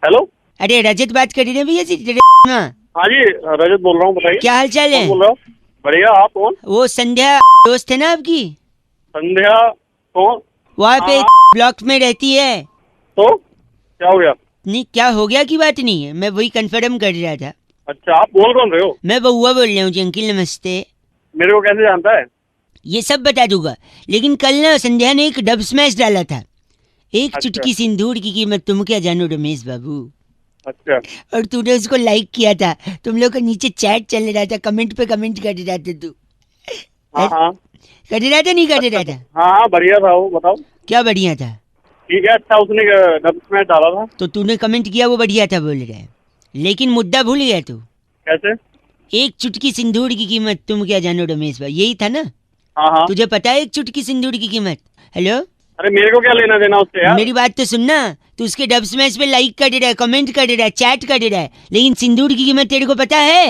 Hello. अरे रजत बात कर रहे हैं भैया जी? हाँ जी, रजत बोल रहा हूँ, बताइए। क्या हाल चाल है? कौन बोल रहे हो? बढ़िया, आप कौन? वो संध्या दोस्त है ना आपकी, संध्या कौन? वहाँ पे हाँ, ब्लॉक में रहती है। तो क्या हो गया? नहीं, क्या हो गया की बात नहीं है, मैं वही कंफर्म कर रहा था। अच्छा, आप बोल कौन रहे हो? मैं बउआ बोल रहा हूँ जी। अंकिल नमस्ते। मेरे को कैसे जानता है? ये सब बता दूंगा, लेकिन कल ना संध्या ने एक डब स्मैश डाला था। एक अच्छा। चुटकी सिंदूर की कीमत तुम क्या जानो रमेश बाबू। अच्छा। और तूने उसको लाइक किया था। तुम लोग का नीचे चैट चल रहा था, कमेंट पे कमेंट कर रहा था तू। हाँ हाँ। कर रहा था नहीं कर अच्छा, रहा था? हाँ हाँ, बढ़िया था वो, बताओ। क्या बढ़िया था? ठीक है, अच्छा, उसने डब्स में डाला था। तो तूने कमेंट किया वो बढ़िया था बोल रहा है, लेकिन मुद्दा भूल गया तू। कैसे? एक चुटकी सिंदूर की कीमत तुम क्या जानो रमेश भाई, यही था ना? हाँ हाँ। तुझे पता है एक चुटकी सिंदूर की कीमत? हेलो, अरे मेरे को क्या लेना देना उससे यार? मेरी बात तो सुनना। तू उसके डब स्मैश पे लाइक कर रहा है, कमेंट कर रहा है, चैट कर रहा है, लेकिन सिंदूर की कीमत तेरे को पता है?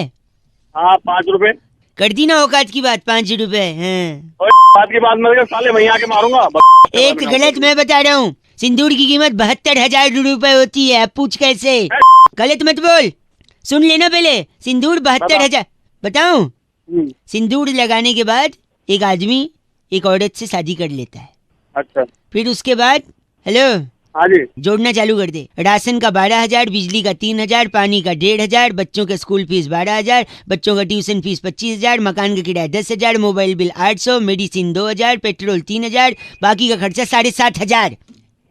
हाँ, 5 रुपए। कर दी ना औकात की बात, 5 रुपए हैं। और बात की बात मत कर साले, वहीं आके मारूंगा। एक गलत मैं बता रहा हूँ। सिंदूर की कीमत 72,000 रुपए होती है, अब पूछ कैसे। गलत मत बोल, सुन लेना पहले। सिंदूर 72,000। बताऊं? सिंदूर लगाने के बाद एक आदमी एक औरत से शादी कर लेता है। अच्छा। फिर उसके बाद, हेलो, हाँ जी। जोड़ना चालू कर दे। राशन का 12,000, बिजली का 3,000, पानी का 1,500, बच्चों के स्कूल फीस 12,000, बच्चों का ट्यूशन फीस 25,000, मकान का किराया 10,000, मोबाइल बिल 800, मेडिसिन 2,000, पेट्रोल 3,000, बाकी का खर्चा 7,500।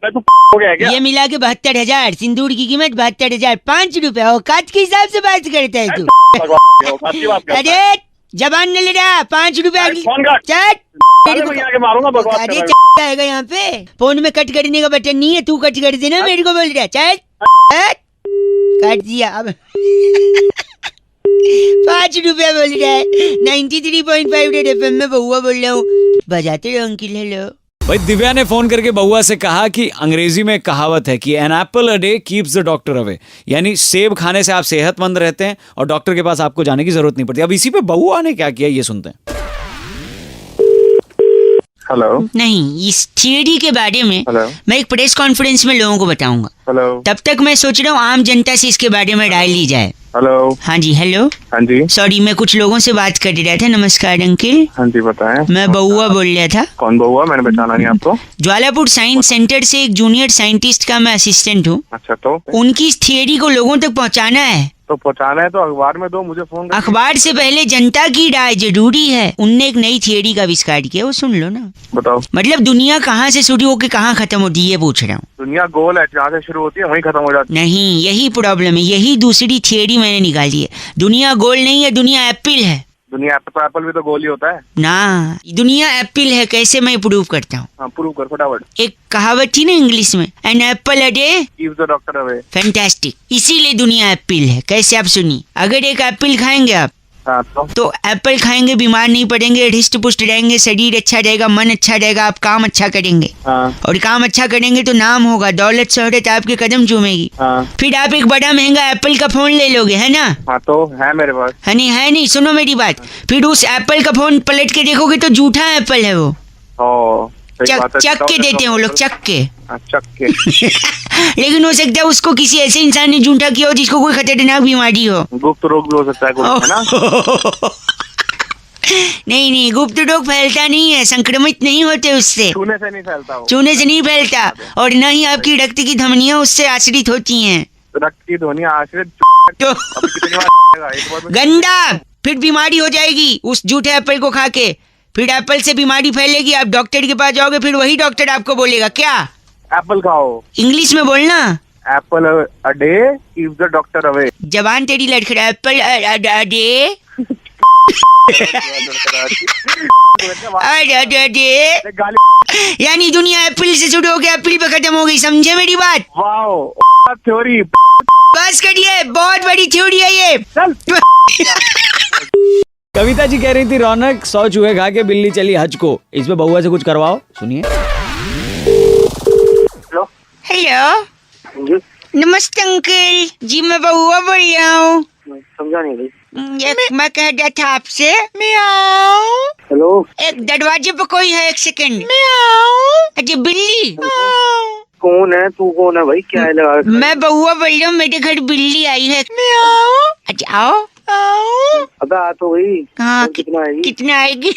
मैं तो हो गया क्या? ये मिला के 72,000। सिंदूर की कीमत 72,000। 5 रुपए औकात के हिसाब से बात करता है तू। बात की बात करता है। अरे जबान न ले रहा, 5 रुपए अगली फोन काट। चट। अरे वहीं आके मारूंगा, बकवास कर अरे रहा है। आएगा यहाँ पे। फोन में कट करने का बटन नहीं है, तू कट कर देना, मेरे को बोल रहा है चल। काट दिया अब। 5 रुपया बोल रहा है। 93.5 रेड एफएम में बउआ बोल रहा हूँ, बजाते रहो अंकिल। हेलो भाई, दिव्या ने फोन करके बउआ से कहा कि अंग्रेजी में कहावत है कि an apple a day keeps the doctor away, यानी सेब खाने से आप सेहतमंद रहते हैं और डॉक्टर के पास आपको जाने की जरूरत नहीं पड़ती। अब इसी पे बउआ ने क्या किया, ये सुनते हैं। हेलो। नहीं, इस थियरी के बारे में हेलो। मैं एक प्रेस कॉन्फ्रेंस में लोगों को बताऊंगा। हेलो। तब तक मैं सोच रहा हूँ आम जनता से इसके बारे में राय ली जाए। हेलो। हाँ जी, हेलो। हाँ जी। सॉरी, मैं कुछ लोगों से बात कर रहा था। नमस्कार अंकिल। हाँ जी, बताएं। मैं बउआ बोल रहा था। कौन बउआ? मैंने पहचाना नहीं आपको। ज्वालापुर साइंस सेंटर से एक जूनियर साइंटिस्ट का मैं असिस्टेंट हूँ। अच्छा, तो उनकी इस थियरी को लोगों तक पहुँचाना है। तो पहुंचाना है तो अखबार में दो, मुझे फोन कर। अखबार से पहले जनता की राय जरूरी है। उनने एक नई थियरी का आविष्कार किया, वो सुन लो ना। बताओ। मतलब दुनिया कहाँ से शुरू होकर कहाँ खत्म होती है, ये पूछ रहा हूँ। दुनिया गोल है, जहाँ से शुरू होती है वहीं खत्म हो जाती नहीं, यही प्रॉब्लम है। यही दूसरी थियरी मैंने निकाली है। दुनिया गोल नहीं है, दुनिया एप्पल है। है। दुनिया तो एप्पल भी तो गोल ही होता है ना, दुनिया एप्पल है। कैसे, मैं प्रूव करता हूँ। हाँ, प्रूव कर फटाफट। एक कहावत थी ना इंग्लिश में, an apple a day keeps the doctor away. Fantastic. इसीलिए दुनिया एप्पल है। कैसे, आप सुनिए। अगर एक एप्पल खाएंगे आप, हाँ, तो एप्पल खाएंगे, बीमार नहीं पड़ेंगे, हृष्ट पुष्ट रहेंगे, शरीर अच्छा रहेगा, मन अच्छा रहेगा, आप काम अच्छा करेंगे। हाँ, और काम अच्छा करेंगे तो नाम होगा, दौलत शोहरत आपके कदम चूमेगी। हाँ, फिर आप एक बड़ा महंगा एप्पल का फोन ले लोगे, है ना? हाँ, तो है मेरे पास। है नहीं? है नहीं, सुनो मेरी बात। फिर उस एप्पल का फोन पलट के देखोगे तो झूठा एप्पल है वो। ओ, सही बात है। चक के देते हैं वो लोग, चक के। हाँ, चक के। लेकिन हो सकता है उसको किसी ऐसे इंसान ने झूठा किया हो जिसको कोई खतरनाक बीमारी हो। गुप्त रोग भी हो सकता है कुछ, है ना? नहीं नहीं, गुप्त रोग फैलता नहीं है, संक्रमित नहीं होते उससे। छूने से नहीं फैलता वो। चूने से नहीं फैलता, और न ही आपकी रक्त की धमनियां उससे आश्रित होती हैं। रक्त की ध्वनियां आश्रित। तो अभी कितनी बार एक बार में। गंदा, फिर बीमारी हो जाएगी उस झूठे एप्पल को खा के। फिर एप्पल से बीमारी फैलेगी, आप डॉक्टर के पास जाओगे, फिर वही डॉक्टर आपको बोलेगा क्या? एप्पल खाओ। इंग्लिश में बोलना। Apple a day keeps the doctor away. जबान तेरी लड़खड़ा। एप्पल डे यानी दुनिया एप्पल से शुरू हो गया, एप्पल पे खत्म हो गई। समझे मेरी बात? Wow, theory. बस करिए, बहुत बड़ी थ्योरी है ये। चल। कविता जी कह रही थी रौनक 100 चूहे खा के बिल्ली चली हज को। इस पे बउआ से कुछ करवाओ, सुनिए। हेलो। हेलो, नमस्ते अंकल जी, मैं बउआ बोल रहा हूँ। समझा नहीं भाई। मैं कह रहा था आपसे, मियाओ। हेलो। एक दरवाजे पे कोई है, एक सेकंड। अरे बिल्ली, कौन है तू? कौन है भाई? क्या है लगा रखा है? मैं बउआ बोल रहा हूँ, मेरे घर बिल्ली आई है। अच्छा आओ। अबे आ तो गई। हाँ, और कितना आएगी? कितना आएगी?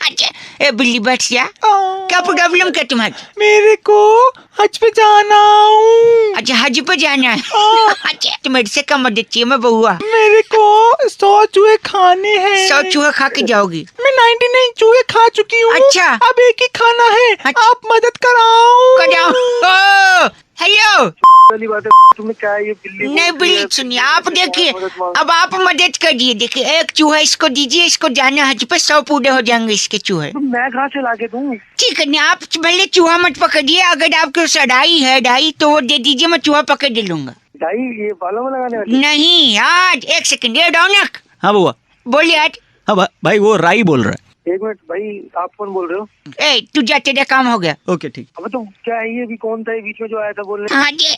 अच्छा, ए बिल्ली बैठ जा। क्या प्रॉब्लम क्या तुम्हारी? मेरे को हज पे जाना हूँ। अच्छा हज पे जाना है। अच्छा तो मेरे से कम मदद चाहिए, मैं बउआ। मेरे को 100 चूहे खाने हैं। 100 चूहे खा के जाओगी? मैं 99 चूहे खा चुकी हूँ। अच्छा। अब एक ही खाना है। अच्छा। आप मदद कराओ। कराओ। हेलो। वाली बात है। तुम्हें क्या है ये बिल्ली? नहीं बिल्ली सुनिए, आप देखिए अब आप मदद करिए। देखिए एक चूहा इसको दीजिए, इसको जाना हज पे 100 पूरे हो जाएंगे इसके चूहे। तो मैं कहाँ से लाके दूँ? ठीक है, नहीं आप भले चूहा मत पकड़िए, अगर आपके सड़ाई है डाई तो वो दे दीजिए, मैं चूहा पकड़ दे लूंगा। डाई ये बालों में लगाने वाली? नहीं आज एक सेकंड, ये रौनक हाँ बुआ। बोलिए आज। हाँ भाई वो राई बोल रहा है। एक मिनट भाई, आप कौन बोल रहे हो? ए तू जा, तेरा काम हो गया। ओके ठीक। अबे तो क्या है ये? भी कौन था ये बीच में जो आया था बोलने? हाँ जी।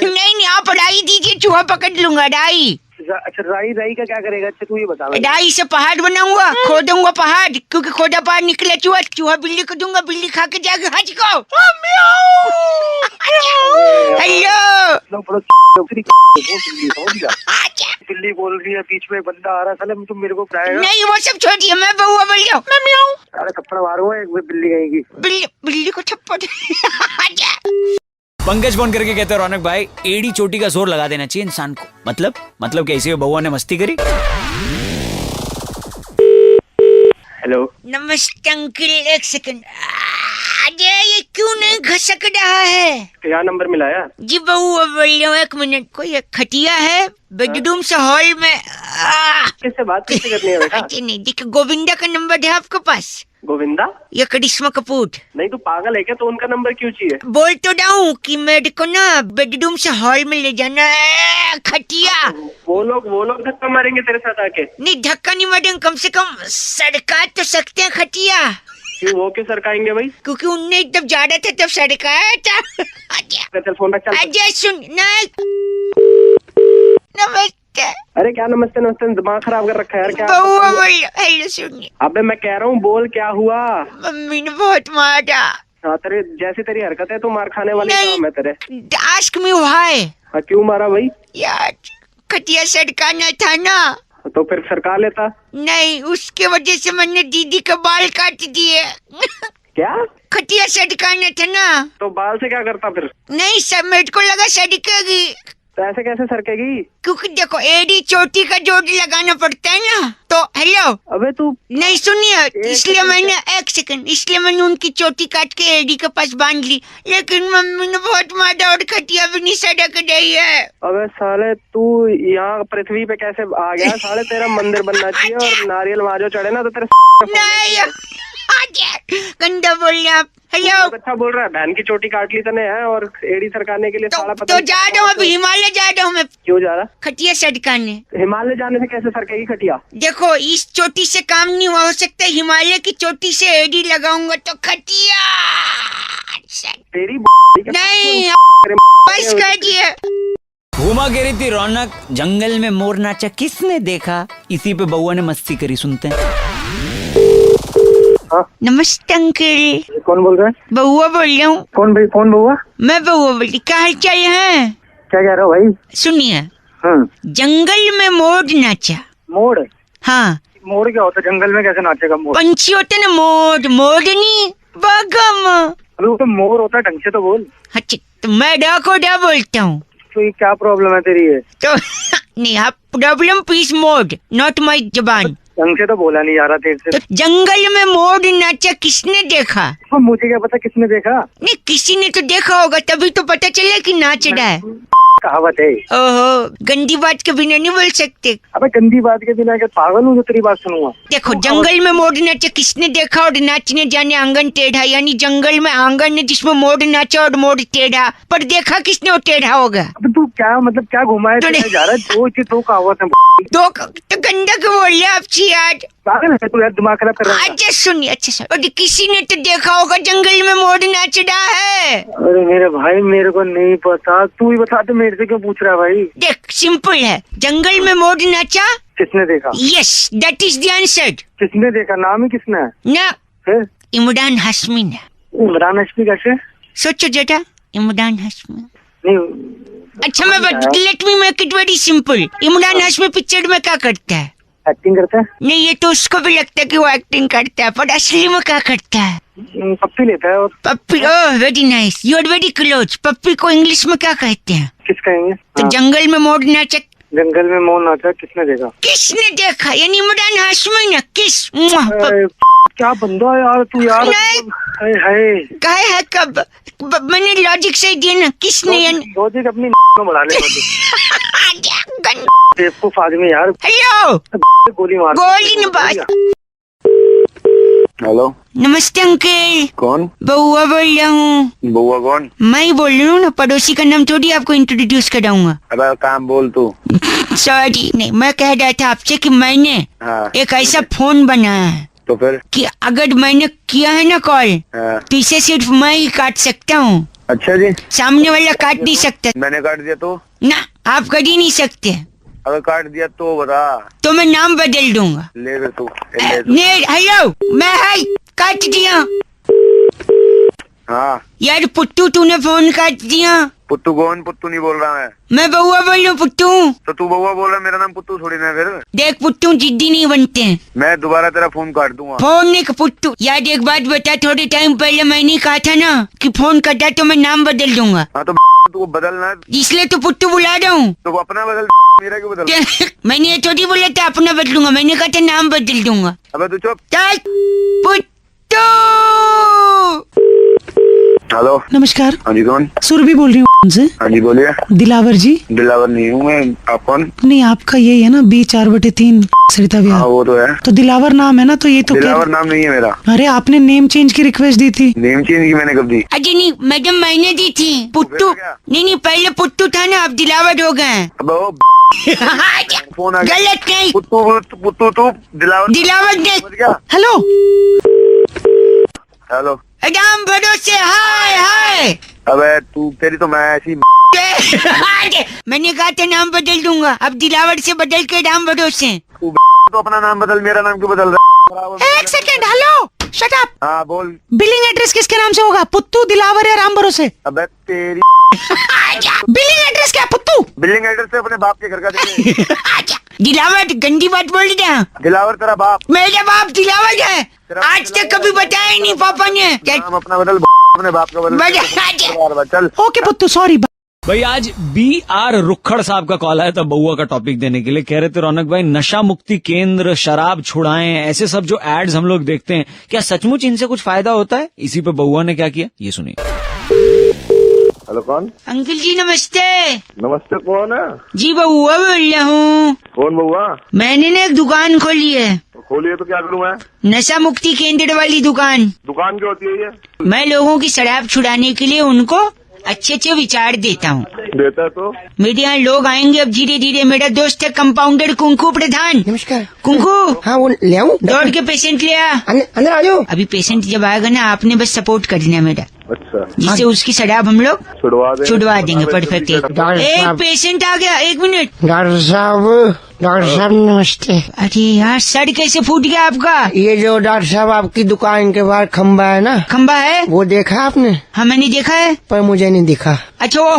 नहीं आप राई दीजिए, चूहा पकड़ लूंगा। राई अच्छा राई राई का क्या करेगा? अच्छा तू ये बता भाई। राई से पहाड़ बनाऊंगा, खोदूंगा पहाड़, क्योंकि खोदा पहाड़ निकले चूहा, चूहा बिल्ली को दूंगा, बिल्ली खा के जाएगी हज को। हेलो। बिल्ली बोल रही है, बीच में बंदा आ रहा था, तुम मेरे को बताएगा? नहीं वो सब छोड़िए, मैं बउआ बोल रहा हूँ। सारे थप्पड़ मारूंगा एक बिल्ली कहेगी। बिल्ली को थप्पड़। पंकज फोन करके कहते हैं रौनक भाई एड़ी चोटी का जोर लगा देना चाहिए इंसान को। मतलब कैसे बउआ ने मस्ती करी। हेलो। नमस्ते अंकल, एक सेकंड। अरे ये क्यों नहीं घसक रहा है? क्या नंबर मिलाया? जी बउआ बोल रहा हूँ, एक मिनट। कोई एक खटिया है बेडरूम से हॉल में। किससे बात कैसे करनी है बेटा? अच्छा नहीं, देखिए गोविंदा का नंबर है आपके पास? गोविंदा? या करिश्मा कपूर? नहीं तो पागल है क्या? तो उनका नंबर क्यों चाहिए? बोल तो रहा हूँ कि मेरे को ना बेडरूम से हॉल में ले जाना है खटिया। वो लोग धक्का मारेंगे तेरे साथ आके? नहीं धक्का नहीं मारेंगे, कम से कम सरका तो सकते हैं खटिया। क्यों? वो क्यों सरकाएंगे भाई? क्योंकि उनने जब जा रहे थे तब सरकाया था। चल फोन रख चल। अजय सुन नहीं। नमस्ते। अरे क्या नमस्ते नमस्ते, दिमाग खराब कर रखा है यार। क्या बउआ बोल। हेलो सुनिए। अबे मैं कह रहा हूँ बोल, क्या हुआ? मम्मी ने बहुत मारा। हाँ तेरे जैसी तेरी हरकत है तो मार खाने वाली नहीं। काम है तेरे। Ask me why. हाँ क्यों मारा भाई? यार खटिया सरकाना था ना। तो फिर सरका लेता। नहीं उसके वजह से मैंने दीदी का बाल काट दिए। क्या? खटिया सरकाना था ना। तो बाल से क्या करता फिर? नहीं सब मेरे को लगा सरकेगी। तो ऐसे कैसे सरकेगी? क्योंकि देखो एडी चोटी का जोड़ लगाना पड़ता है ना। तो हेलो। अबे तू नहीं सुनिए, इसलिए मैंने एक सेकंड, इसलिए मैंने उनकी चोटी काट के एडी के पास बांध ली, लेकिन मम्मी ने बहुत मारा और खटिया भी नहीं सड़क रही है। अबे साले तू यहाँ पृथ्वी पे कैसे आ गया? साले तेरा मंदिर बनना चाहिए और नारियल वहाँ जो चढ़े ना तो तेरे नहीं गंदा बोल रहे आप। हेलो। अच्छा बोल रहा है, बहन की चोटी काट ली तने है और एड़ी सरकाने के लिए साला पता तो जा रहा हूँ अभी, हिमालय जा रहा हूँ मैं। क्यों जा रहा? खटिया सरकाने। हिमालय जाने से कैसे सरकेगी खटिया? देखो इस चोटी से काम नहीं हुआ, हो सकता है हिमालय की चोटी से एडी लगाऊंगा तो खटिया। तेरी नहीं बस कर दिए। घूमा गिरी थी रौनक, जंगल में मोर नाचा किसने देखा, इसी पे बउआ ने मस्ती करी। सुनते हैं। नमस्ते अंकल। कौन बोल रहा है? बउआ बोल रहा हूँ। कौन भाई? कौन बउआ? मैं बउआ बोल रही। क्या हाल चाल है? क्या कह रहा हो भाई? सुनिए, जंगल में मोर नाचा। मोर? हाँ। मोर क्या होता है? जंगल में कैसे नाचेगा मोर? पंछी होते ना मोर, मोरनी बगम। अरे वो तो मोर होता है, ढंग से तो बोल। अच्छा तो मैं डाकोडा बोलता हूँ। तो ये क्या प्रॉब्लम है तेरी? है तो नहीं आप problem peace mode not my जबान। ढंग से तो बोला नहीं जा रहा तेरे से। तो जंगल में मोर नाचा किसने देखा? तो मुझे क्या पता किसने देखा? नहीं किसी ने तो देखा होगा, तभी तो पता चला कि नाच रहा है। कहावत है। ओहो गंदी बात के बिना नहीं बोल सकते। अबे गंदी बात के बिना क्या पागल हूँ जो तेरी बात सुनूंगा? देखो जंगल में मोर नाचा किसने देखा और नाचने जाने आंगन टेढ़ा, यानी जंगल में आंगन है जिसमें मोर नाचा और मोर टेढ़ा, पर देखा किसने वो टेढ़ा होगा। अबे तू क्या मतलब क्या घुमाए जा रहा है? दो कहावत है। दो तो गंदा क्यों बोल रहे आपसी यार? पागल है तू यार, दिमाग खराब कर रहा है। अच्छा सुनिए, अच्छा सर, और किसी ने तो देखा होगा जंगल में मोर नाच रहा है। अरे मेरे भाई मेरे को नहीं पता, तू ही बता। तो मेरे से क्यों पूछ रहा है भाई? देख सिंपल है, जंगल में मोर नाचा। किसने देखा? Yes that is the answer. किसने देखा? नाम ही किसने है? ना फिर इमरान हाशमी ने। इमरान हाशमी कैसे? सोचो जरा, इमरान हाशमी। नहीं अच्छा मैं let me make it very simple. Imran Hashmi picture में क्या करता है? एक्टिंग करता है, नहीं ये तो उसको भी लगता है कि वो एक्टिंग करता है, पर असली में क्या करता है? पप्पी लेता है। और पप्पी, oh very nice, you are very close. पप्पी को इंग्लिश में क्या कहते हैं? किस कहेंगे? तो जंगल में मोर नाचक जंगल में मोर नाचा किसने देखा? किसने देखा? यानी इमरान हाशमी ने किस? क्या बंदा है यार तू यार। नहीं। हाय कहे है कब? मैंने लॉजिक सही दिया ना। किसने? लॉजिक अपनी में बढ़ाने वाले बेवकूफ आदमी यार। हेलो, गोली मार। गोली न बात। हेलो, नमस्ते अंकल। कौन? बउआ बोल रहा हूँ। बउआ कौन? मैं ही बोल रही हूँ ना, पड़ोसी का नाम थोड़ी आपको इंट्रोड्यूस कराऊंगा। अबे काम बोल तू। सॉरी, नहीं मैं कह रहा था आपसे कि मैंने हाँ। एक ऐसा फोन बनाया है तो फिर कि अगर मैंने किया है ना कॉल, हाँ। तो इसे सिर्फ मैं ही काट सकता हूँ, अच्छा जी, सामने वाला काट नहीं सकता। मैंने काट दिया तो? ना, आप कर ही नहीं सकते। अगर काट दिया तो बता। तो मैं नाम बदल दूंगा। ले फिर तू, ले तू। नहीं, हेलो, मैं है काट दिया। हाँ यार पुट्टू, तूने फोन काट दिया। पुत्तू कौन? पुत्तू नहीं बोल रहा मैं बउआ बोल रहा हूँ। पुट्टू तो तू बउआ बोल रहा है, मेरा नाम पुत्तू थोड़ी ना है। फिर देख, पुट्टू जिद्दी नहीं बनते हैं। मैं दोबारा तेरा फोन काट दूंगा। फोन नहीं पुट्टू। यार एक बात बता, थोड़े टाइम पहले मैंने कहा था ना कि फोन कटा तो मैं नाम बदल दूंगा, हाँ तो तू बदलना है इसलिए तो पुट्टू बुला रहा हूँ। तो अपना बदल, मेरा क्यों बदल? मैंने ये थोड़ी बोला था अपना बदलूंगा, मैंने कहा था नाम बदल दूंगा। अबे तू चुप। चल पुट्टू। हेलो, नमस्कार, हाँ जी कौन? सुरभि बोल रही हूँ उनसे। हाँ जी बोलिए। दिलावर जी? दिलावर नहीं हूँ मैं। आप कौन? नहीं, आपका यही है ना, B4/3 सरिता हाँ विहार। वो तो है। तो दिलावर नाम है ना, तो ये तो दिलावर नाम नहीं है मेरा। अरे आपने नेम चेंज की रिक्वेस्ट दी थी। नेम चेंज की मैंने कब दी? अरे नहीं मैडम, मैंने दी थी। पुट्टू क्या? नहीं, पहले पुट्टू था ना, अब दिलावर हो गए। अबे वो फोन आ गया। गलत नहीं, पुत्तू तू दिलावर दिलावर ने। समझ गया? हेलो, हेलो, राम भरोसे, हाय हाय। अबे तू, तेरी तो मैं ऐसी मैंने कहा था नाम बदल दूंगा, अब दिलावर से बदल के राम भरोसे। तू तो अपना नाम बदल, मेरा नाम क्यों बदल रहा है? एक सेकेंड। Hello, shut up. हाँ बोल। बिलिंग एड्रेस किसके नाम से होगा? पुत्तू, दिलावर या राम भरोसे? अबे तेरी बिलिंग एड्रेस क्या है, पुत्तू? बिल्डिंग एड्रेस से अपने बाप के घर का दे दे। दिलावर गंदी बात बोल रहा। दिलावर तेरा बाप। मेरा बाप दिलावर है, आज तक कभी बताया ही नहीं पापा ने। नाम अपना बदल, अपने बाप का बदल। चल ओके पुत्तू, सॉरी। भाई आज BR रुखड़ साहब का कॉल आया था बउआ का टॉपिक देने के लिए। कह रहे थे रौनक भाई, नशा मुक्ति केंद्र, शराब छुड़ाएं, ऐसे सब जो एड्स हम लोग देखते हैं, क्या सचमुच इनसे कुछ फायदा होता है? इसी पे बउआ ने क्या किया, ये सुनिए। हेलो कौन? अंकल जी नमस्ते। नमस्ते, कौन है? जी बउआ बोल रहा हूँ। कौन बउआ? मैंने ना एक दुकान खोली है, खोलिए तो क्या करूँ मैं? नशा मुक्ति केंद्र वाली दुकान। दुकान क्या होती है ये? मैं लोगों की शराब छुड़ाने के लिए उनको अच्छे अच्छे विचार देता हूँ। देता है तो? मेरे यहाँ लोग आएंगे अब धीरे धीरे। मेरा दोस्त है कंपाउंडर कुंकू प्रधान। नमस्कार। कुंकू, हाँ वो ले आऊं? दौड़ के पेशेंट ले आ। अंदर आ जाओ। अभी पेशेंट जब आएगा ना, आपने बस सपोर्ट करना है मेरा, अच्छा, जिससे उसकी शराब हम लोग छुड़वा देंगे। परफेक्ट। डॉक्टर एक साहब। पेशेंट आ गया, एक मिनट। डॉक्टर साहब नमस्ते। अरे यार, सर कैसे फूट गया आपका? ये जो डॉक्टर साहब आपकी दुकान के बाहर खम्बा है ना, खंबा है? वो देखा आपने? हाँ मैंने देखा है, पर मुझे नहीं दिखा। अच्छा वो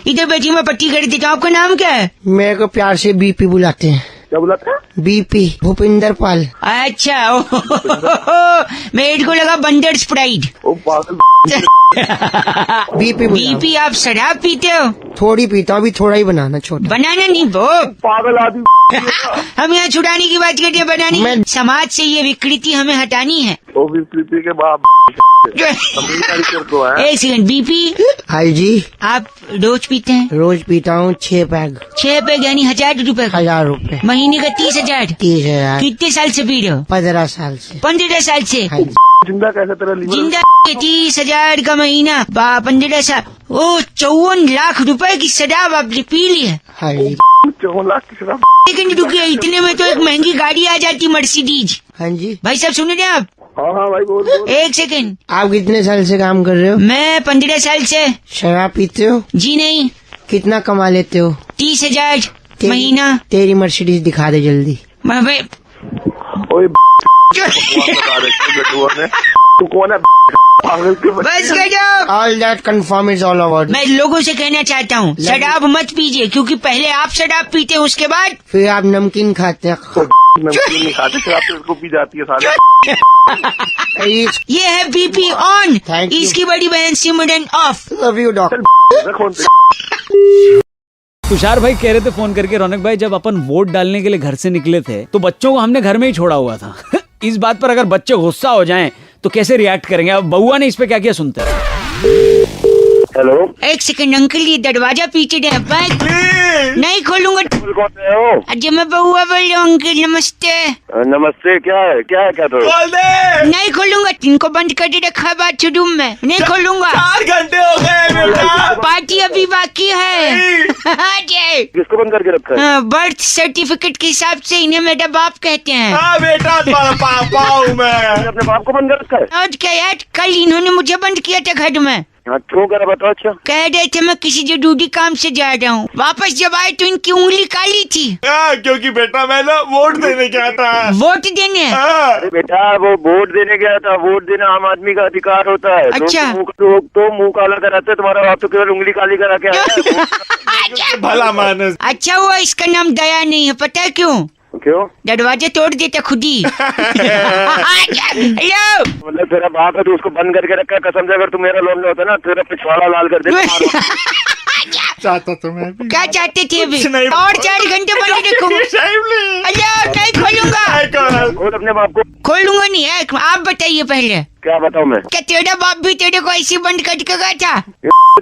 इधर बैठी, मैं पट्टी कर देता हूँ। आपका नाम क्या है? मेरे को प्यार से BP बुलाते हैं। क्या बुलाते हैं? BP, भूपिंदर पाल। अच्छा मेरे को लगा बंदर स्प्राइट। ओ पागल। BP बीपी, आप शराब पीते हो? थोड़ी पीता हूँ, अभी थोड़ा ही बनाना छोटा। बनाना नहीं वो, पागल आदमी। हम यहाँ छुड़ाने की बात करते हैं, बनानी। मैं- समाज से ये विकृति हमें हटानी है। प्रीति के बाप को है। एक सेकंड, बीपी हाँ जी, आप रोज पीते हैं? रोज पीता हूँ 6 पैग। 6 पैग यानी 1000 रुपए का। 1000 रुपए। महीने का 30,000। 30,000। कितने साल से पी रहे हो? 15 साल से। 15 साल से। हाँ जी। जिंदा कैसे तेरा लीवर? जिंदा 30,000 का महीना, 15 साल। ओ 54 लाख रुपए की शराब आपने पी ली है। हाँ जी। 4 लाख की शराब? सेकंड रुकिए, इतने में तो एक महंगी गाड़ी आ जाती, मर्सिडीज। हाँ जी। भाई साहब सुन रहे हैं आप? हाँ भाई बोल। एक सेकंड, आप कितने साल से काम कर रहे हो? मैं 15 साल से। शराब पीते हो? जी नहीं। कितना कमा लेते हो? 30,000 तेरी- महीना। तेरी मर्सिडीज दिखा दे जल्दी। ओए तू कौन है? पागल के बच्चे। बस कर जाओ। All that confirm is all over. मैं लोगों से कहना चाहता हूँ शराब मत पीजिए, क्योंकि पहले आप शराब पीते हैं, उसके बाद फिर आप नमकीन खाते हैं। नमकीन नहीं खाते, शराब तो इसको पी जाती है साले। ये है बीपी ऑन, Thank you. इसकी बड़ी बहन सिमरन ऑफ। Love you, doctor. फोन पे तुषार भाई कह रहे थे फोन करके, रौनक भाई जब अपन वोट डालने के लिए घर से निकले थे तो बच्चों को हमने घर में ही छोड़ा हुआ था। इस बात पर अगर बच्चे गुस्सा हो जाएं तो कैसे रिएक्ट करेंगे? अब बउआ ने इस पे क्या किया सुनते हैं। हेलो, एक सेकंड अंकल, ये दरवाजा पीछे है, नहीं खोलूंगा। कौन रहे हो? अजय मैं बउआ बोल रहा हूँ अंकल, नमस्ते। नमस्ते, क्या है क्या तो? नहीं खोलूंगा, इनको बंद करके रखा बाथरूम में, नहीं खोलूंगा। 4 घंटे हो गए बेटा। पार्टी अभी बाकी है। अजय किसको बंद करके रखा है? बर्थ सर्टिफिकेट के हिसाब से इन्हें मेरा बाप कहते हैं। हाँ बेटा, तुम्हारा पापा हूँ मैं। अपने बाप को बंद कर रखा है? और क्या यार, कल इन्होंने मुझे बंद किया था घर में। हाँ, क्यों करा बताओ। अच्छा, कह रहे थे मैं किसी जरूरी काम से जा रहा हूँ, वापस जब आए तो इनकी उंगली काली थी। क्योंकि बेटा मैं ना वोट देने गया था। वोट देने? अरे बेटा, वो वोट देने गया था। वोट देना आम आदमी का अधिकार होता है। अच्छा। तो मुंह काला कराते, तुम्हारा बाप तो केवल उंगली काली करा के आया है। भला मानस। अच्छा हुआ इसका नाम दया नहीं है, पता है क्यों? क्यों? दरवाजे तोड़ देता खुद ही। हेलो। मतलब तेरा बाप है तो उसको बंद करके रखा है। कसम से अगर तू मेरा लोन होता ना, तेरा पिछवाड़ा लाल कर देता। चाहता तो मैं भी। क्या चाहते थे अभी? कुछ नहीं। और 4 घंटे बंद रखूंगा। हेलो, नहीं खोलूंगा। खोल अपने बाप को। खोलूंगा नहीं है, आप बताइए पहले। क्या बताऊं मैं? क्या तेरा बाप भी तेरे को ऐसे बंद करके गया था?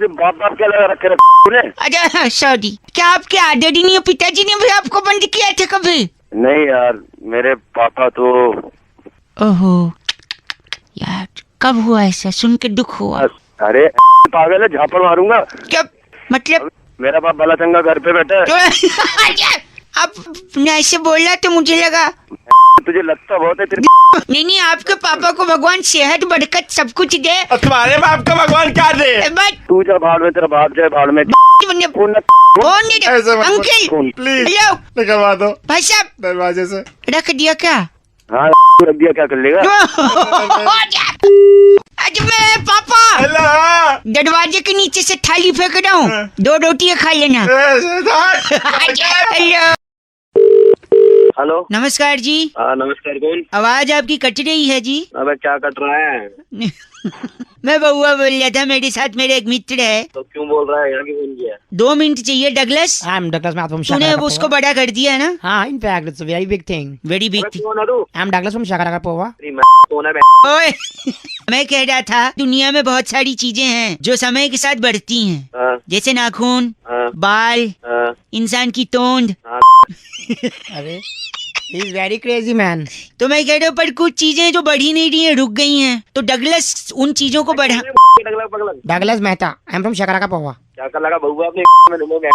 बाप क्या लगा रखे तूने? अच्छा सॉरी, क्या आपके आदरणीय पिताजी ने भी आपको बंद किया था कभी? नहीं यार, मेरे पापा तो। ओहो यार, कब हुआ ऐसा? सुन के दुख हुआ। अरे पागल है, झापड़ मारूंगा। क्या मतलब? मेरा बाप भला चंगा घर पे बैठा है। आपने ऐसे बोला तो मुझे लगा। तुझे लगता बहुत है तेरे। नहीं, आपके पापा को भगवान सेहत बरकत सब कुछ दे। और तुम्हारे बाप का भगवान क्या दे? बट तू जा भाड़ में, तेरा बाप जाए भाड़ में। फोन न- ऐसे मत बोल। अंकल प्लीज हेलो निकलवा दो भाई साहब, दरवाजे से। रख दिया क्या? हाँ, रख दिया, क्या कर लेगा? आज मैं पापा हेलो। दरवाजे के नीचे से थाली फेंक रहा हूँ, 2 रोटियां खा लेना। हेलो। हेलो, नमस्कार जी। नमस्कार। कौन? आवाज आपकी कट रही है जी। अबे क्या कट रहा है? मैं बउआ बोल रहा था, मेरे साथ मेरे एक मित्र है। तो क्यों बोल रहा है? यहाँ की फोन किया है? 2 मिनट चाहिए डगलस। I'm Douglas from तूने Shakaraka उसको बड़ा कर दिया है ना? हाँ, in fact, it's a very big thing. Very big thing. कौन है तू? I'm Douglas from Shakaraka Pova. कौन है? ओए मैं कह रहा था, दुनिया में बहुत सारी चीजें हैं जो समय के साथ बढ़ती हैं, हाँ, जैसे नाखून, हाँ, बाल, हाँ। इंसान की तोंद। अरे, he's very crazy man. तो मैं कह रहा हूँ, पर कुछ चीजें जो बढ़ी नहीं रही हैं, रुक गई हैं, तो डगलस उन चीजों को बढ़ा। Douglas Mehta. I'm from Shakaraka Pova. क्या कर लगा बउआ अपने में डूबोगे?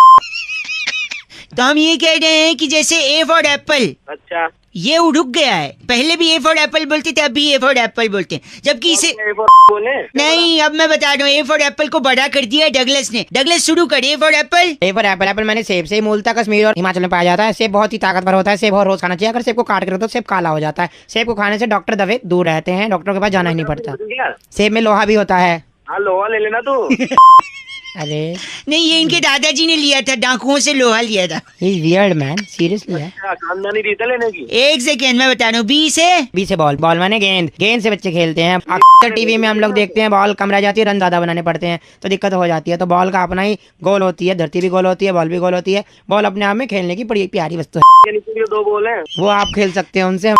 तो हम ये कह रहे हैं कि जैसे ए फॉर एप्पल, अच्छा, ये रुक गया है। पहले भी ए फॉर एप्पल बोलते थे, अभी ए फॉर एप्पल बोलते हैं, जबकि इसे बोले नहीं। अब मैं बता रहा हूँ, ए फॉर एप्पल को बड़ा कर दिया है डगलस ने। डगलस शुरू कर, A for Apple. A for Apple. Apple मैंने सेब से मूलतः कश्मीर और हिमाचल में पाया जाता है। सेब बहुत ही ताकतवर होता है। सेब और रोज खाना चाहिए। अगर सेब को काट कर तो सेब काला हो जाता है। सेब को खाने से डॉक्टर दवे दूर रहते हैं, डॉक्टर के पास जाना ही नहीं पड़ता। क्या? सेब में लोहा भी होता है। हाँ, लोहा ले लेना तू। अरे, नहीं, ये इनके दादाजी ने लिया था, डाकुओं से लोहा लिया था। he's weird man. Seriously है। क्या खानदानी रीत लेने की? एक सेकेंड मैं बता रहा हूँ, बी से बी से बॉल। बॉल माने गेंद। गेंद से बच्चे खेलते हैं। अक्सर टीवी में हम लोग देखते हैं, बॉल कम रह जाती है, रन ज्यादा बनाने पड़ते हैं, तो दिक्कत हो जाती है। तो बॉल का अपना ही गोल होती है, धरती भी गोल होती है, बॉल भी गोल होती है। बॉल अपने आप में खेलने की बड़ी प्यारी वस्तु है। ये नीचे जो 2 बॉल हैं, वो आप खेल सकते हैं उनसे।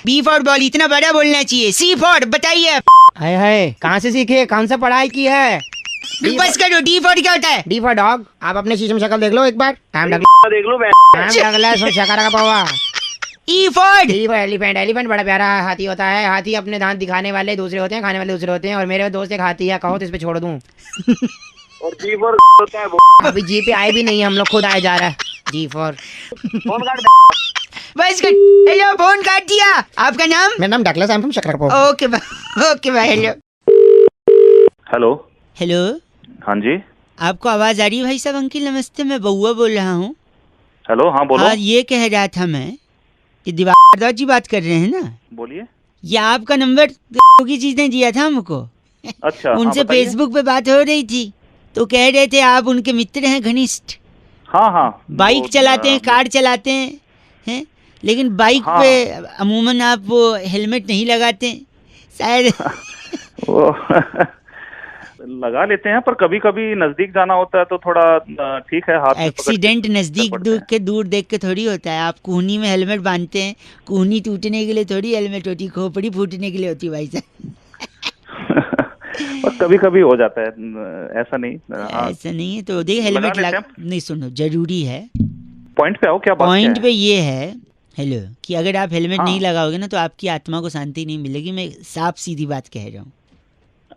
बी फॉर बॉल इतना बड़ा बोलना चाहिए। सी फॉर बताइए। हाय हाय, कहाँ से सीखे? कौन सा पढ़ाई की है? बस करो, डी फॉर क्या होता है? D for dog. आप अपने शीशे में शक्ल देख लो एक बार। देख लो। डगलस शकारा का पवा। E for D for elephant. Elephant बड़ा प्यारा हाथी होता है। हाथी अपने दांत दिखाने वाले दूसरे होते हैं, खाने वाले दूसरे होते हैं। और मेरे दोस्त एक हाथी है, कहो तो इस पे छोड़ दूं। और जी फॉर होता है वो। अभी जी पे आए भी नहीं है, हम लोग खुद आए जा रहा है। जी फॉर। फोन काट। बस कर। हेलो, फोन काट दिया। आपका नाम? मेरा नाम Douglas, I am from Shakara. Okay bye. Hello hello. Hello, हाँ जी। आपको आवाज आ रही है भाई साहब? अंकिल नमस्ते, मैं बउआ बोल रहा हूँ। हेलो, हाँ बोलो। हाँ, ये कह रहा था मैं कि दिवाकर जी बात कर रहे हैं ना? बोलिए। ये आपका नंबर की चीजें दिया था हमको। अच्छा, उनसे बताइए। फेसबुक पे बात हो रही थी तो कह रहे थे आप उनके मित्र हैं घनिष्ठ, हाँ हाँ, बाइक वो, चलाते हैं, कार चलाते हैं, लेकिन बाइक हाँ। पे अमूमन आप वो हेलमेट नहीं लगाते हैं शायद। वो लगा लेते हैं, पर कभी कभी नजदीक जाना होता है तो थोड़ा ठीक है, हाथ में पकड़ के एक्सीडेंट नजदीक पड़ते हैं। दूर देख के थोड़ी होता है। आप कूहनी में हेलमेट बांधते हैं, कूहनी टूटने के लिए थोड़ी हेलमेट होती, खोपड़ी फूटने के लिए होती भाई साहब। पर कभी कभी हो जाता है, ऐसा नहीं। हाँ, ऐसा नहीं है तो देखिए हेलमेट लेते लगा, हैं। नहीं सुनो जरूरी है। पॉइंट पे आओ, क्या बात पॉइंट क्या पे ये है हेलो कि अगर आप हेलमेट हाँ। नहीं लगाओगे ना तो आपकी आत्मा को शांति नहीं मिलेगी। मैं साफ सीधी बात कह रहा हूँ।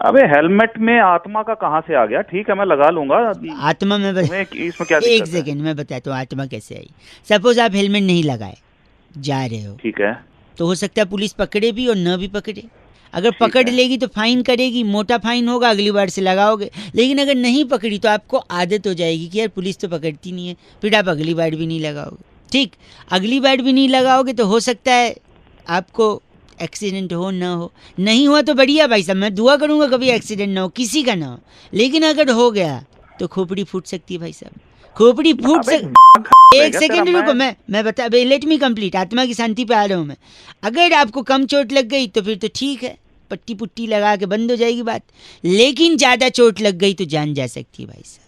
अबे हेलमेट में आत्मा का कहाँ से आ गया? ठीक है, मैं लगा लूंगा। आत्मा में तुम्हें इसमें क्या एक दिक्कत है? सेकेंड मैं बताता हूँ आत्मा कैसे आई। सपोज आप हेलमेट नहीं लगाए जा रहे हो ठीक है, तो हो सकता है पुलिस पकड़े भी और न भी पकड़े। अगर पकड़ है। लेगी तो फाइन करेगी, मोटा फाइन होगा, अगली बार से लगाओगे। लेकिन अगर नहीं पकड़ी तो आपको आदत हो जाएगी कि यार पुलिस तो पकड़ती नहीं है, फिर आप अगली बार भी नहीं लगाओगे। ठीक, अगली बार भी नहीं लगाओगे तो हो सकता है आपको एक्सीडेंट हो ना हो। नहीं हुआ तो बढ़िया भाई साहब, मैं दुआ करूंगा कभी एक्सीडेंट ना हो, किसी का ना हो। लेकिन अगर हो गया तो खोपड़ी फूट सकती है भाई साहब, खोपड़ी फूट अबे सकती। एक क्या सेकंड तेरा रुको, मैं बता, लेट मी कंप्लीट। आत्मा की शांति पे आ रहा हूँ मैं। अगर आपको कम चोट लग गई तो फिर तो ठीक है, पट्टी पुट्टी लगा के बंद हो जाएगी बात। लेकिन ज्यादा चोट लग गई तो जान जा सकती है भाई साहब।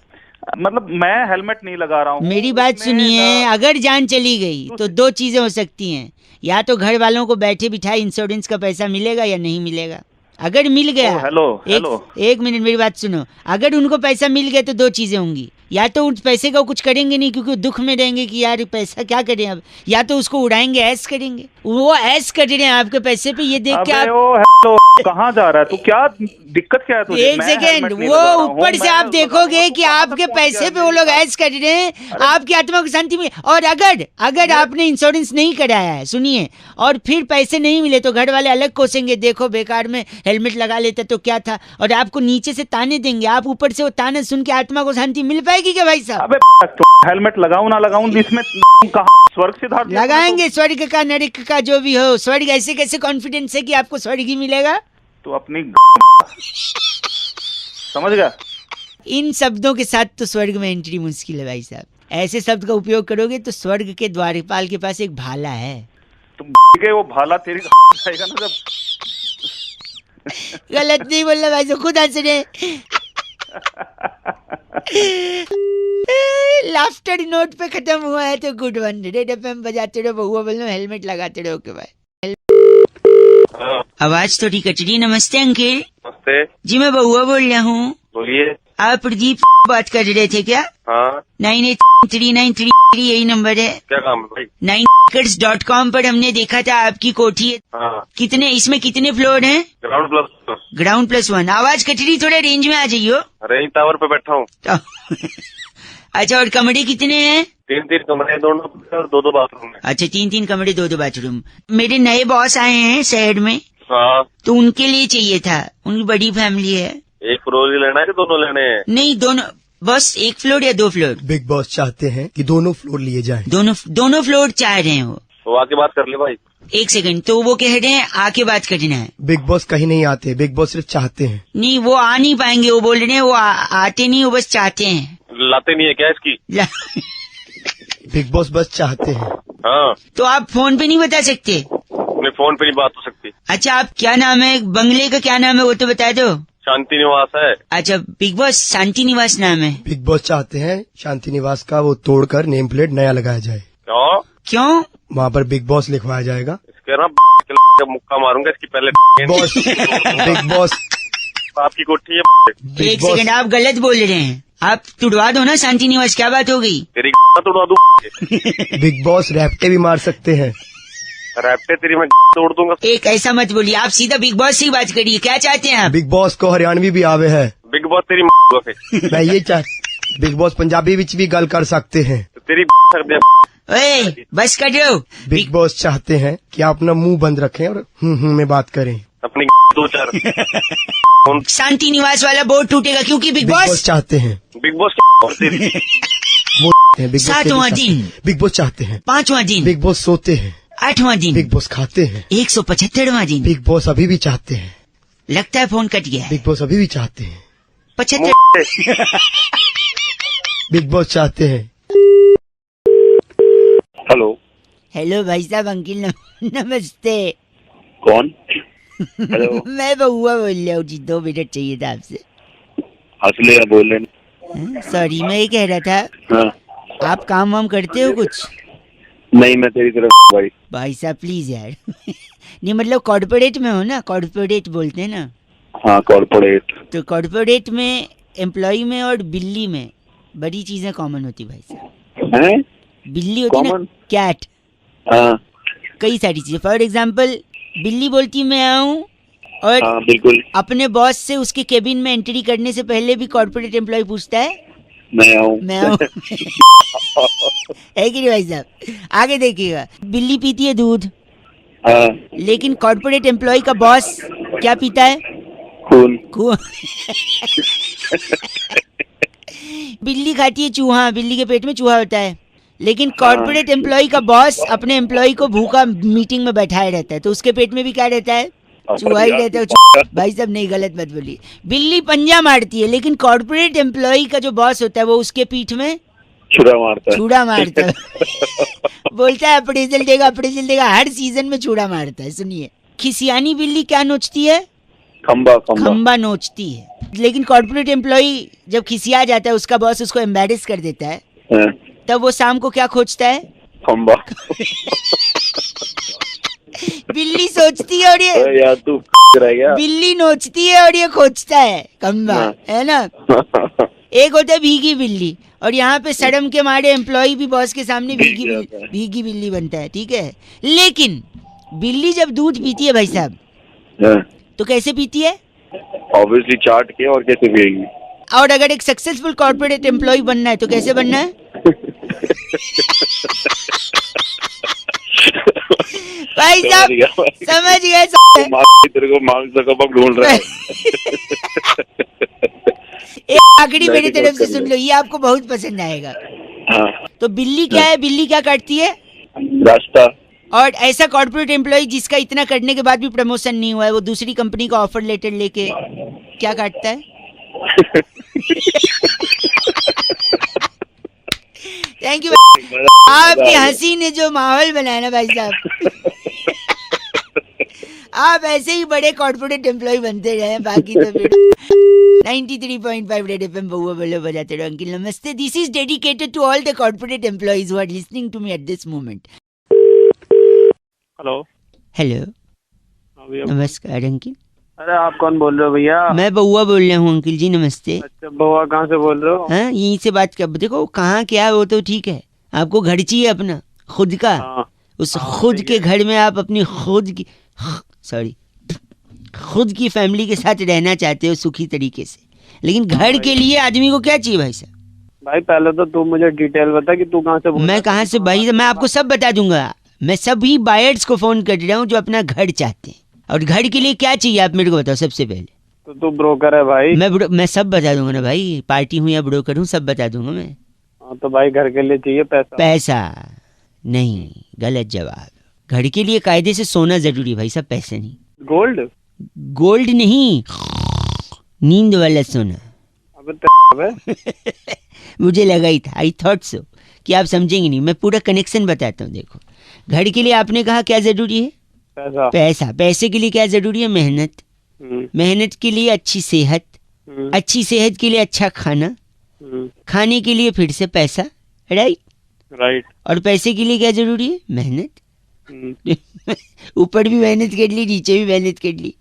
मतलब मैं हेलमेट नहीं लगा रहा हूँ। मेरी बात उसमें सुनिए, ना- अगर जान चली गई तो दो चीजें हो सकती हैं। या तो घर वालों को बैठे बिठाए इंश्योरेंस का पैसा मिलेगा या नहीं मिलेगा। अगर मिल गया, हेलो। एक मिनट मेरी बात सुनो, अगर उनको पैसा मिल गया तो दो चीजें होंगी। या तो उस पैसे का कुछ करेंगे नहीं क्योंकि दुख में रहेंगे कि यार पैसा क्या करें अब, या तो उसको उड़ाएंगे, ऐश करेंगे। वो ऐश कर रहे हैं आपके पैसे पे, ये देख के अबे आप ओ हेलो, कहाँ जा रहा है तू? क्या दिक्कत क्या है तुझे? एक मैं सेकेंड, हेलमेट नहीं वो लगा रहा हूँ, ऊपर से मैं आप लगा देखोगे रहा हूँ, कि तू कहाँ आपके तक पैसे पहुँच पे गया? वो लोग ऐश कर रहे हैं, आपकी आत्मा को शांति मिले। और अगर आपने इंश्योरेंस नहीं कराया है, सुनिए, और फिर पैसे नहीं मिले तो घर वाले अलग कोसेंगे, देखो बेकार में हेलमेट लगा लेते तो क्या था, और आपको नीचे से ताने देंगे। आप ऊपर से वो ताने सुन के आत्मा को शांति मिल पाएगी क्या भाई साहब? अबे हेलमेट लगाऊं ना लगाऊं, इसमें कहाँ स्वर्ग सिद्धार्थ दिया तुमने लगाएंगे, स्वर्ग का नरक का जो भी हो। स्वर्ग ऐसे कैसे कॉन्फिडेंस है कि आपको स्वर्ग ही मिलेगा? तो अपनी समझ गया? इन शब्दों के साथ तो स्वर्ग में एंट्री मुश्किल है भाई साहब। ऐसे शब्द का उपयोग करोगे तो स्वर्ग के द्वारपाल के पास एक भाला है। तुम के वो भाला तेरी जाएगा ना जब। गलत नहीं बोल रहा भाई साहब, खुद हंस रहे। लाफ्टर नोट पे खत्म हुआ है तो गुड वन। रेड एफएम बजाते रहो, बहुआ बोलो, हेलमेट लगाते रहो के भाई। आवाज थोड़ी कट रही। नमस्ते अंकिल। नमस्ते, जी मैं बहुआ बोल रहा हूँ। बोलिए। आप प्रदीप बात कर रहे थे क्या? हाँ, 983933 यही नंबर है। क्या काम है भाई? 9acres.com पर हमने देखा था आपकी कोठी है। हाँ, कितने, इसमें कितने फ्लोर हैं? Ground plus ground plus one. आवाज कट रही, थोड़ा रेंज में आ जाइयो। रेंज टावर पे बैठा हूँ। अच्छा, और कमरे कितने हैं? 3 कमरे, दोनों और 2 बाथरूम है। अच्छा, 3 कमरे, 2 बाथरूम। मेरे नए बॉस आए हैं शहर में, हाँ, तो उनके लिए चाहिए था। उनकी बड़ी फैमिली है। एक फ्लोर ही लेना है कि दोनों लेने हैं? नहीं, दोनों, बस 1 फ्लोर या 2 फ्लोर? बिग बॉस चाहते हैं कि दोनों फ्लोर लिए जाएं। दोनों फ्लोर चाह रहे हैं वो। तो आके बात कर ले भाई। एक सेकंड, तो वो कह रहे हैं आके बात करना है। बिग बॉस कहीं नहीं आते, बिग बॉस सिर्फ चाहते हैं। नहीं, वो आ नहीं पाएंगे। वो बोल रहे हैं वो आते नहीं, वो बस चाहते हैं। लाते नहीं है क्या इसकी? बिग बॉस बस चाहते हैं। हाँ, तो आप फोन पे नहीं बता सकते? अपने फोन पे नहीं बात हो सकती। अच्छा, आप क्या नाम है, बंगले का क्या नाम है वो तो बता दो। शांति निवास है। अच्छा, बिग बॉस शांति निवास नाम है। बिग बॉस चाहते हैं शांति निवास का वो तोड़कर नेम प्लेट नया लगाया जाए। क्यों? क्यों? वहाँ पर बिग बॉस लिखवाया जाएगा। इसके ना जब मुक्का मारूंगा इसकी पहले। बॉस बिग बॉस आपकी कोठी है। बिग एक बॉस सेकंड, आप गलत बोल रहे हैं। आप तुड़वा दो ना शांति निवास, क्या बात हो गई? तेरी तोड़वा दूं। बिग बॉस रैप्टे भी मार सकते हैं। रैप्टे तेरी मैं तोड़ दूंगा। एक ऐसा मत बोलिए, आप सीधा बिग बॉस से ही बात करिए। क्या चाहते हैं आप? बिग बॉस को हरियाणवी भी आवे है। बिग बॉस तेरी मैं ये बिग बॉस पंजाबी विच भी गल कर सकते हैं। तेरी कर दे। ओए, बस कर दो। बिग बॉस चाहते हैं कि आप अपना मुंह बंद रखें और में बात करें। अपनी 2-4 शांति निवास वाला बोर्ड टूटेगा क्योंकि बिग बिग बॉस बॉस चाहते हैं। बिग बॉस तेरी वो बिग बॉस 7वां दिन, बिग बॉस चाहते हैं। 5वां दिन, बिग बॉस सोते हैं। 8वां दिन, बिग बॉस खाते हैं, 175वां दिन, बिग बॉस अभी भी चाहते हैं, लगता है फोन कट गया है। बिग बॉस अभी भी चाहते हैं, 75। बिग बॉस चाहते हैं। हेलो, हेलो भाई साहब, अंकिल नमस्ते। कौन? हेलो, मैं बउआ बोल रहा हूँ जी, 2 मिनट चाहिए था आपसे। असली या बोल रहे? सॉरी, मैं ये कह रहा था, हाँ, आप काम वाम करते हो कुछ? नहीं मैं तेरी तरफ भाई। भाई साहब प्लीज यार। नहीं मतलब कॉर्पोरेट में हो ना, कॉर्पोरेट बोलते हैं ना, हाँ कॉर्पोरेट। तो कॉर्पोरेट में एम्प्लॉय में और बिल्ली में बड़ी चीजें कॉमन होती भाई साहब। हैं? बिल्ली होती ना, Common? कैट, हाँ कई सारी चीजें। फॉर एग्जाम्पल बिल्ली बोलती मैं आऊँ, और हाँ बिल्कुल, अपने बॉस से उसके केबिन में एंट्री करने से पहले भी कॉर्पोरेट एम्प्लॉय पूछता है मैं आऊँ। मैं आऊँ। है कि नहीं भाई साहब? आगे देखिएगा, बिल्ली पीती है दूध, हाँ, लेकिन कॉर्पोरेट एम्प्लॉय का बॉस क्या पीता है? खून। खून। बिल्ली खाती है चूहा, बिल्ली के पेट में चूहा होता है, लेकिन कॉर्पोरेट एम्प्लॉय का बॉस अपने एम्प्लॉय को भूखा मीटिंग में बैठाए रहता है, तो उसके पेट में भी क्या रहता है? चूहा ही रहता है। भाई साहब नहीं, गलत मत बोलिए। बिल्ली पंजा मारती है, लेकिन कॉर्पोरेट एम्प्लॉय का जो बॉस होता है वो उसके पीठ में छुरा मारता है। छुरा मारता है। बोलता है अप्रेजल देगा, अप्रेजल देगा, हर सीजन में छुरा मारता है। सुनिए, खिसियानी बिल्ली क्या नोचती है? खंबा खंबा। खंबा नोचती है। लेकिन कॉर्पोरेट एम्प्लॉय जब खिसिया जाता है, उसका बॉस उसको एम्बैरेस कर देता है, हाँ, तब वो शाम को क्या खोजता है? खंबा। बिल्ली सोचती है और ये अरे यार तू रह गया। बिल्ली नोचती है और ये खोजता है खंबा, है ना? एक होता है भीगी बिल्ली, और यहाँ पे शर्म के मारे एम्प्लॉय भी बॉस के सामने भीगी बिल्ली बनता है, ठीक है? लेकिन बिल्ली जब दूध पीती है भाई साहब, हाँ, तो कैसे पीती है? ऑब्वियसली चाट के, और कैसे पिएगी? और अगर एक सक्सेसफुल कॉर्पोरेट एम्प्लॉय बनना है तो कैसे बनना है? भाई साहब समझ गए। तेरे को मांग सकबक ढूंढ रहा है। एक आखिरी मेरी तरफ से सुन लो, ये आपको बहुत पसंद आएगा। हाँ, तो बिल्ली क्या है? बिल्ली क्या काटती है? रास्ता। और ऐसा कॉर्पोरेट एम्प्लॉय जिसका इतना करने के बाद भी प्रमोशन नहीं हुआ है, वो दूसरी कंपनी का ऑफर लेटर लेके क्या काटता है? Thank you. आपकी हंसी ने जो माहौल बनाया ना भाई साहब, आप ऐसे ही बड़े कॉर्पोरेट एम्प्लॉय बनते रहे। बाकी तो फिर 93.5 रेड एफएम बउआ बोलो बजाते रहो। अंकिल नमस्ते, this is dedicated to all the corporate employees who are listening to me at this moment. Hello. Hello, हाँ भैया। नमस्कार अंकिल। अरे आप कौन बोल रहे हो भैया? मैं बउआ बोल रहा हूँ अंकिल जी, नमस्ते। अच्छा बउआ, कहाँ से बोल रहे हो? हाँ, यहीं से बात कर। देखो कहाँ क्या है वो तो ठीक है, आपको घर चाहिए अपना खुद का। हाँ, उस खुद के घर में आप अपनी खुद की फैमिली के साथ रहना चाहते हो सुखी तरीके से, लेकिन घर के लिए आदमी को क्या चाहिए भाई साहब? भाई पहले तो तू मुझे डिटेल बता कि तू कहाँ से बोल रहा है। मैं कहाँ से भाई, मैं आपको सब बता दूंगा। मैं सभी बायर्स को फोन कर रहा हूँ जो अपना घर चाहते हैं, और घर के लिए क्या चाहिए आप मेरे को बताओ सबसे पहले। तो तू ब्रोकर है भाई? मैं सब बता दूंगा ना भाई, पार्टी हूँ या ब्रोकर हूँ सब बता दूंगा मैं। हाँ, तो भाई घर के लिए चाहिए पैसा? पैसा नहीं, गलत जवाब। घर के लिए कायदे से सोना जरूरी भाई साहब, पैसे नहीं। गोल्ड? गोल्ड नहीं, नींद वाला सोना। अबे मुझे लगा ही था, आई थॉट सो कि आप समझेंगे नहीं। मैं पूरा कनेक्शन बताता हूँ। देखो, घर के लिए आपने कहा क्या जरूरी है? पैसा। पैसा। पैसे के लिए क्या जरूरी है? मेहनत। मेहनत के लिए अच्छी सेहत, अच्छी सेहत के लिए अच्छा खाना, खाने के लिए फिर से पैसा, राइट। और पैसे के लिए क्या जरूरी है? मेहनत। ऊपर भी मेहनत कर ली, नीचे भी मेहनत कर ली।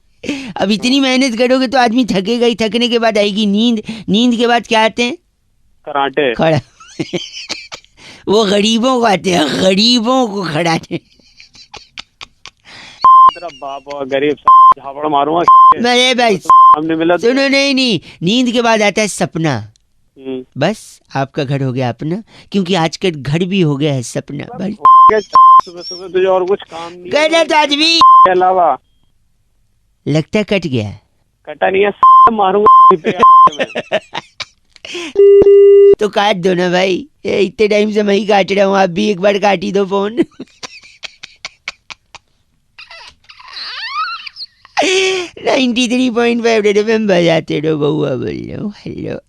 अब इतनी मेहनत करोगे तो आदमी थकेगा ही, थकने के बाद आएगी नींद, नींद के बाद क्या आते हैं? कराटे। खड़ा। वो गरीबों को आते हैं, गरीबों को खड़ाते। तेरा बाप और गरीब झापड़ मारूंगा। मेरे भाई हमने मिला सुनो, नहीं, नींद के बाद आता है सपना। बस आपका घर हो गया अपना, क्योंकि आजकल घर भी हो गया है सपना। बस सुबह सुबह तुझे और कुछ काम नहीं? गलत आदमी के अलावा लगता है कट गया। कटा नहीं है, मारूंगा। तो काट दो ना भाई, इतने टाइम से मैं ही काट रहा हूँ, आप भी एक बार काट ही दो फोन। 93.5 रेड एफएम बजाते रहो, बउआ बोल रहा हूँ। हेलो।